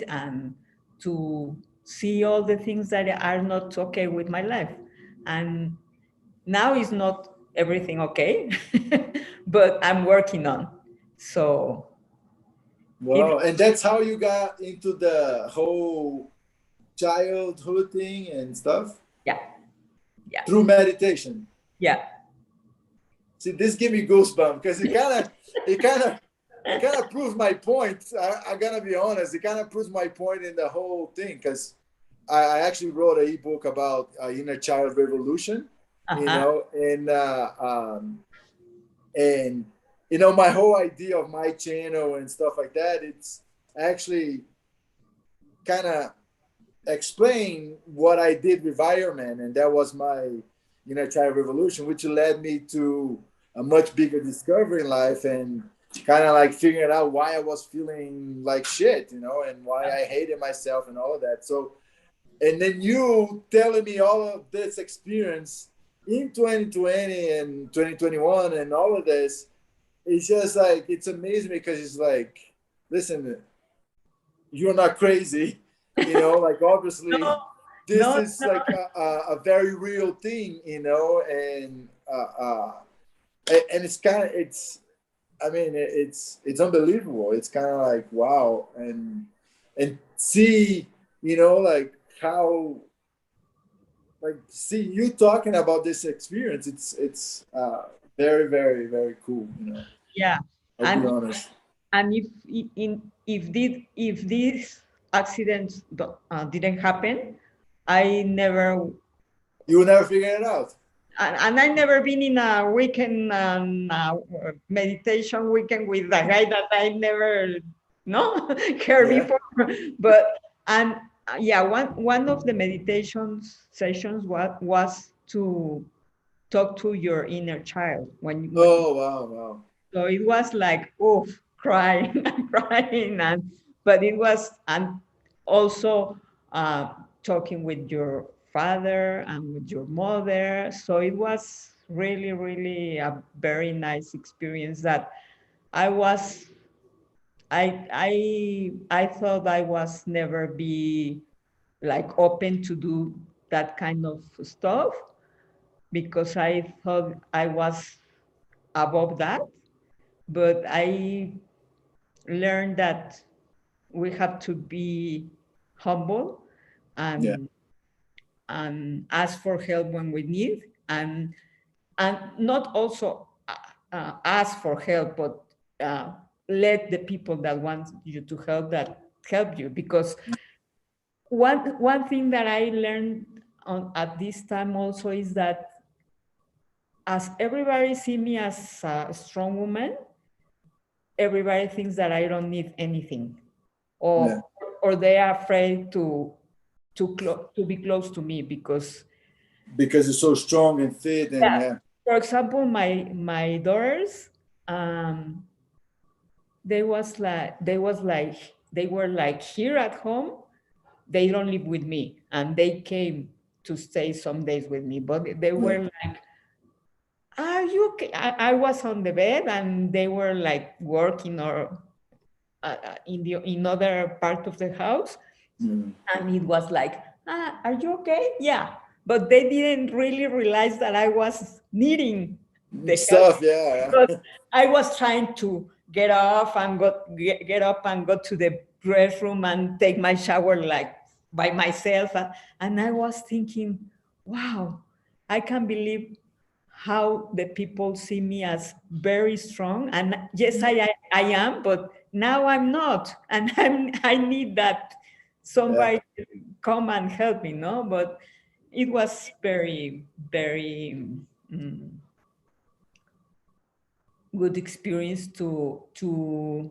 and to see all the things that are not okay with my life. And now is not everything okay, but I'm working on. So. Wow. And that's how you got into the whole childhood thing and stuff? Yeah. Through meditation? Yeah. See, this give me goosebumps because it kind of proves my point. I gotta be honest. It kind of proves my point in the whole thing, because I actually wrote an ebook about inner child revolution, and my whole idea of my channel and stuff like that, it's actually kind of explain what I did with Ironman, and that was my Child Revolution, which led me to a much bigger discovery in life, and kind of like figuring out why I was feeling like shit, and why I hated myself and all of that. So, and then you telling me all of this experience in 2020 and 2021 and all of this, it's just like, it's amazing, because it's like, listen, you're not crazy, like, obviously No, this no, is no. like a very real thing, and and it's kind of, I mean, it's unbelievable. It's kind of like, wow. And see, like, how, like, see you talking about this experience, it's very, very, very cool, Yeah, I'll be and honest. and if these accidents didn't happen, I never You will never figure it out. and I never been in a weekend meditation weekend with a guy that I never no heard Yeah. before. But and yeah, one of the meditation sessions was to talk to your inner child when Oh, wow, wow. so it was like oof, crying and crying, and but it was and also talking with your father and with your mother. So it was really, really a very nice experience that I was I thought I was never be like open to do that kind of stuff because I thought I was above that, but I learned that we have to be humble Yeah. and ask for help when we need and not also ask for help, but uh, let the people that want you to help you because one thing that I learned at this time also is that as everybody see me as a strong woman, everybody thinks that I don't need anything, Yeah. or they are afraid to be close to me because Because it's so strong and fit, and yeah. yeah. For example, my daughters, um, they were like here at home. They don't live with me, and they came to stay some days with me. But they Yeah. were like, "Are you okay?" I was on the bed, and they were like working or in other part of the house, Mm. and it was like, are you okay? Yeah, but they didn't really realize that I was needing the help Stuff, yeah, because yeah. I was trying to get up and go to the restroom and take my shower like by myself, and I was thinking, wow, I can't believe how the people see me as very strong, and yes, I am, but now I'm not, and I need that Yeah. somebody come and help me, no? But it was very, very mm, good experience to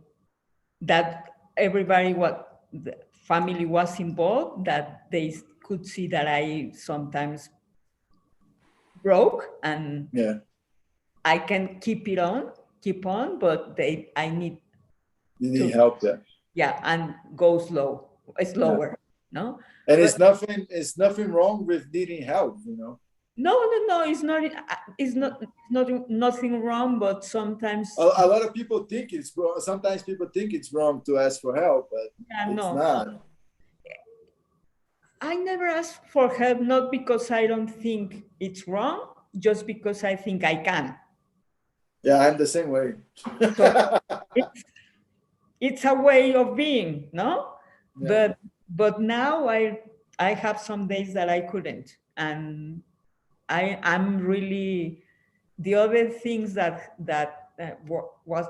that everybody what the family was involved, that they could see that I sometimes broke and Yeah. I can keep on, but I need You need to, help there. yeah, and go Yeah. slower, no? And But it's nothing wrong with needing help. no, it's not nothing wrong, but sometimes, A lot of people think it's wrong. Sometimes people think it's wrong to ask for help, but yeah, it's no. not. I never ask for help, not because I don't think it's wrong, just because I think I can. Yeah, I'm the same way. So it's it's a way of being, no? Yeah. But now I have some days that I couldn't, and I'm really the other things that was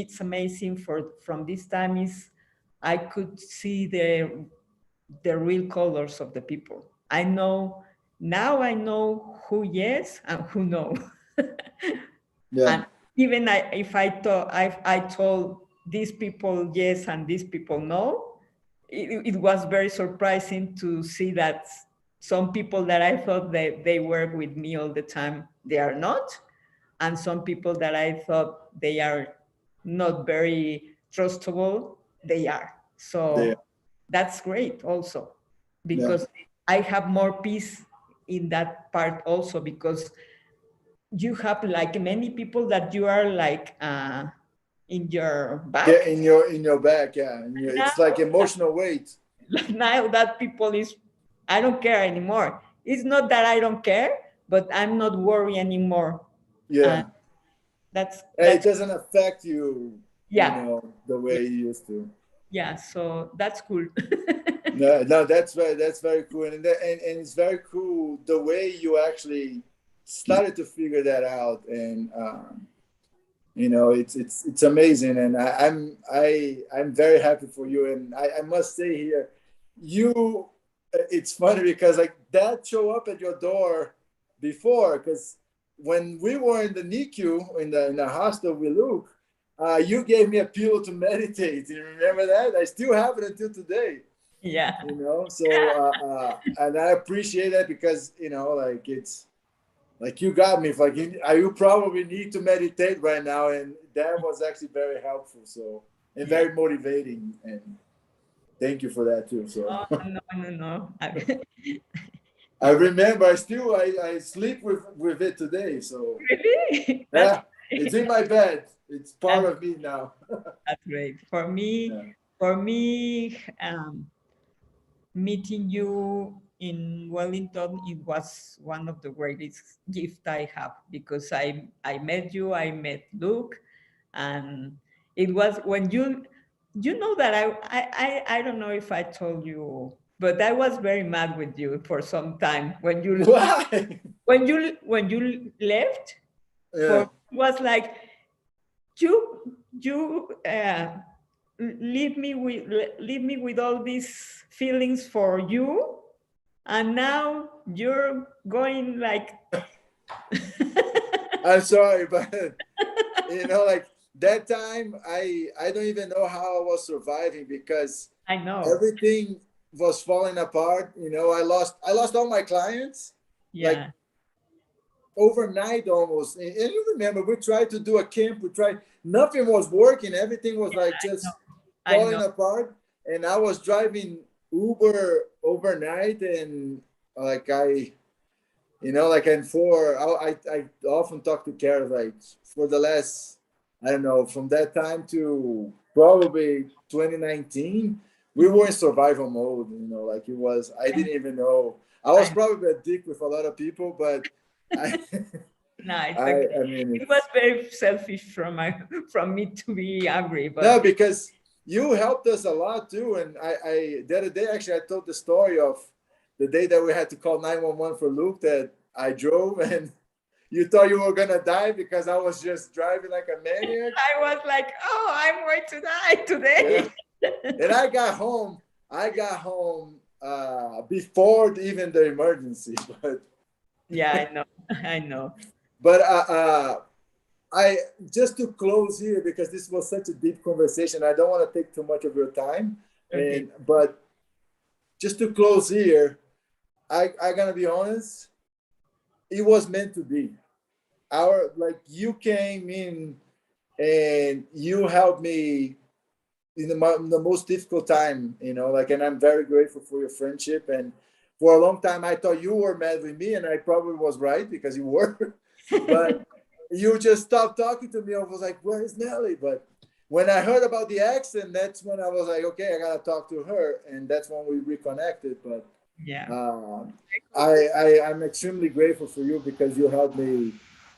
it's amazing for from this time is I could see the real colors of the people. I know now I know who yes and who no. Yeah. and even if I told these people yes and these people no, it was very surprising to see that some people that I thought that they were with me all the time, they are not, and some people that I thought they are not very trustable, they are. They, So that's great also, yeah, because I have more peace in that part also, because you have like many people that you are like in your yeah, back. in your back, yeah, and Now, it's like emotional weight. now that people is, I don't care anymore. It's not that I don't care, but I'm not worried anymore. And Yeah, it that's doesn't affect you, yeah, the yeah, way you used to. yeah. So that's cool. No, no, that's very cool, and it's very cool the way you actually started to figure that out, and it's amazing, and I'm very happy for you, and I must say here, you, it's funny because like that show up at your door before, because when we were in the NICU in the hospital with Luke, you gave me a pillow to meditate. You remember that? I still have it until today. Yeah, So and I appreciate that because like it's like you got me. If like you probably need to meditate right now, and that was actually very helpful. So and yeah. very motivating, and thank you for that too. So Oh, no, no, no. I remember I sleep with it today. So Really? That's yeah, it's in my bed. It's part that's of me now. that's great. Yeah. For me, meeting you in Wellington, it was one of the greatest gifts I have, because I met you, I met Luke, and it was when you know that I don't know if I told you, but I was very mad with you for some time when Why? you left. For Yeah. it was like you leave me with all these feelings for you, and now you're going like I'm sorry, but like that time, I don't even know how I was surviving because I know. everything was falling apart. I lost all my clients like Yeah, overnight almost. And you remember we tried to do a camp. We tried, nothing was working. Everything was like no, just I know. falling apart. And I was driving Uber overnight, and like like and for I often talk to Kara like for the last, I don't know, from that time to probably 2019, we were in survival mode. Like it was, I didn't even know. I was I probably a dick with a lot of people, but I No, it's I okay. I mean It was it's very selfish from me to be angry, no, but because you helped us a lot too. And the other day actually I told the story of the day that we had to call 911 for Luke, that I drove and you thought you were gonna die because I was just driving like a maniac. I was like, oh, I'm going to die Yeah. today. And I got home. Before even the emergency. But Yeah, I know. I know. but I just to close here because this was such a deep conversation. I don't want to take too much of your time. Okay. And but just to close here, I gotta be honest. It was meant to be. Our like you came in and you helped me in the most difficult time, like, and I'm very grateful for your friendship. And for a long time, I thought you were mad with me, and I probably was right because you were, but you just stopped talking to me. I was like, where is Nelly? But when I heard about the accident, that's when I was like, okay, I gotta talk to her, and that's when we reconnected. But Yeah. uh, I'm extremely grateful for you because you helped me.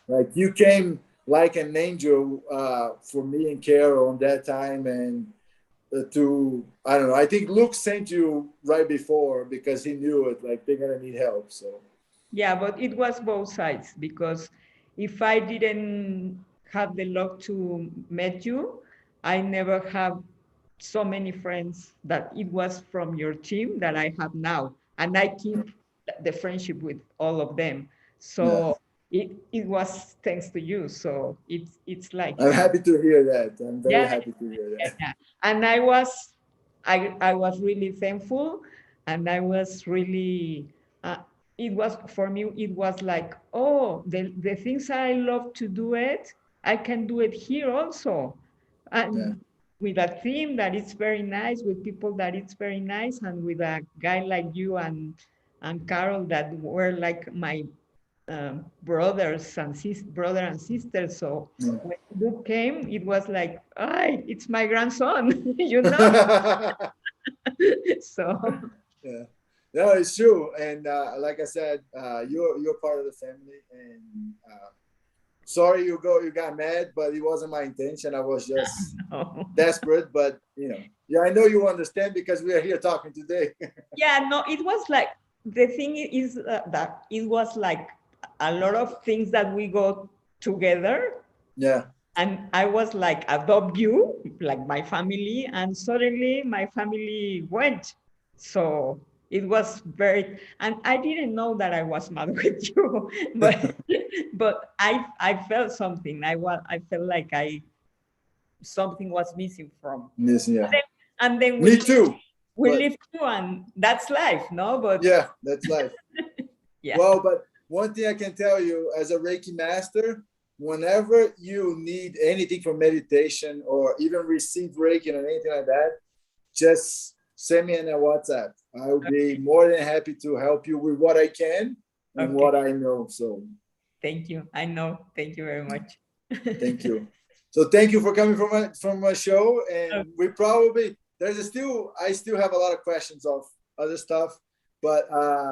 Like you came like an angel for me and Carol on that time, and to I don't know. I think Luke sent you right before because he knew it. Like they're gonna need help. So Yeah, but it was both sides, because if I didn't have the luck to meet you, I never have so many friends that it was from your team that I have now. And I keep the friendship with all of them. yeah, So it was thanks to you. So it's like I'm happy to hear that. I'm very yeah, happy to hear that. yeah. And I was really thankful, and I was really it was for me, it was like, oh, the things I love to do it, I can do it here also, Yeah. and with a team that is very nice, with people that it's very nice, and with a guy like you and Carol that were like my brother and sister. So Yeah. when Luke came, it was like, "Ay, it's my grandson," you know. So Yeah. No, it's true. And like I said, you're part of the family. And sorry you got mad, but it wasn't my intention. I was just no. desperate. But yeah, I know you understand because we are here talking today. Yeah, no, it was like the thing is that it was like a lot of things that we go together. Yeah. And I was like, adopt you, like my family, and suddenly my family went. So it was very, and I didn't know that I was mad with you, but I felt something. I felt like something was missing from. Yes, yeah. And then Me too. we But live too, and that's life, no? But yeah, that's life. yeah, Well, but one thing I can tell you as a Reiki master, whenever you need anything for meditation or even receive Reiki or anything like that, just send me in a WhatsApp. I'll be more than happy to help you with what I can and okay. what I know. So Thank you. I know. Thank you very much. thank you. So thank you for coming from my show. And we probably I still have a lot of questions of other stuff, but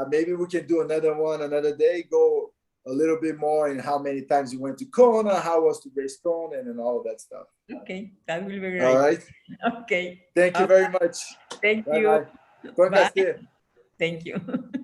maybe we can do another one another day. Go a little bit more in how many times you went to Kona, how was to race Kona, and all of that stuff. Okay, that will be All great. right. Okay. Thank you very much. Thank Bye you. bye. Con Bye. Castillo. Thank you.